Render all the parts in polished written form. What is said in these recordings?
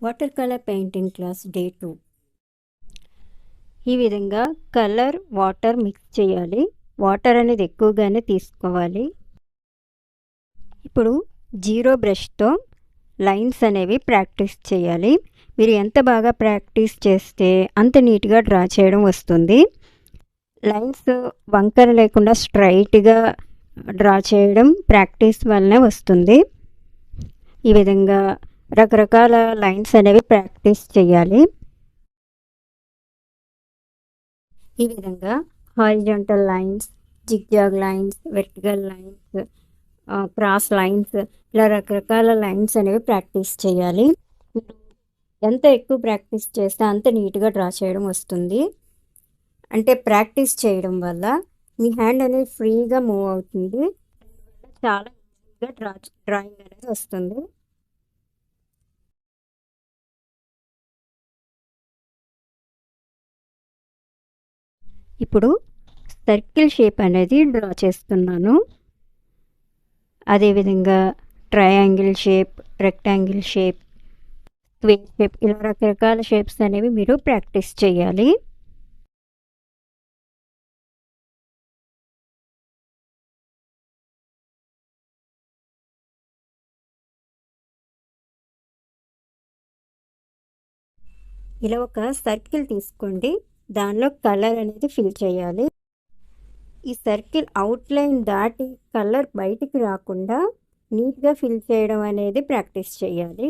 Water colour painting class day 2. ఈ విధంగా colour water mix చేయాలి. వాటర్ అనేది ఎక్కువగానే తీసుకోవాలి. ఇప్పుడు జీరో బ్రష్తో లైన్స్ అనేవి ప్రాక్టీస్ చేయాలి. మీరు ఎంత బాగా ప్రాక్టీస్ చేస్తే అంత నీట్గా డ్రా చేయడం వస్తుంది. లైన్స్ వంకర లేకుండా స్ట్రైట్గా డ్రా చేయడం ప్రాక్టీస్ వల్లనే వస్తుంది. ఈ విధంగా రకరకాల లైన్స్ అనేవి ప్రాక్టీస్ చేయాలి. ఈ విధంగా horizontal lines, zigzag lines, vertical lines, cross lines, ఇలా రకరకాల లైన్స్ అనేవి ప్రాక్టీస్ చేయాలి. ఎంత ఎక్కువ ప్రాక్టీస్ చేస్తే అంత నీట్గా డ్రా చేయడం వస్తుంది. అంటే ప్రాక్టీస్ చేయడం వల్ల మీ హ్యాండ్ అనేది ఫ్రీగా మూవ్ అవుతుంది. చాలా ఈజీగా డ్రాయింగ్ అనేది వస్తుంది. ఇప్పుడు సర్కిల్ షేప్ అనేది డ్రా చేస్తున్నాను. అదేవిధంగా triangle shape, rectangle shape, square shape, ఇలా రకరకాల షేప్స్ అనేవి మీరు ప్రాక్టీస్ చేయాలి. ఇలా ఒక సర్కిల్ తీసుకోండి, దానిలో కలర్ అనేది ఫిల్ చేయాలి. ఈ సర్కిల్ అవుట్లైన్ దాటి కలర్ బయటికి రాకుండా నీట్గా ఫిల్ చేయడం అనేది ప్రాక్టీస్ చేయాలి.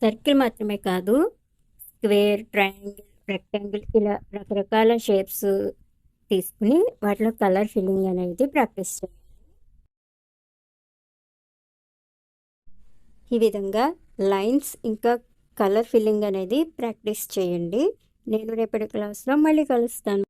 సర్కిల్ మాత్రమే కాదు, స్క్వేర్, ట్రయాంగిల్, రెక్టాంగిల్, ఇలా రకరకాల షేప్స్ తీసుకుని వాటిలో కలర్ ఫిల్లింగ్ అనేది ప్రాక్టీస్ చేయాలి. ఈ విధంగా లైన్స్ ఇంకా కలర్ ఫిల్లింగ్ అనేది ప్రాక్టీస్ చేయండి. నేను రేపటి క్లాస్లో మళ్ళీ కలుస్తాను.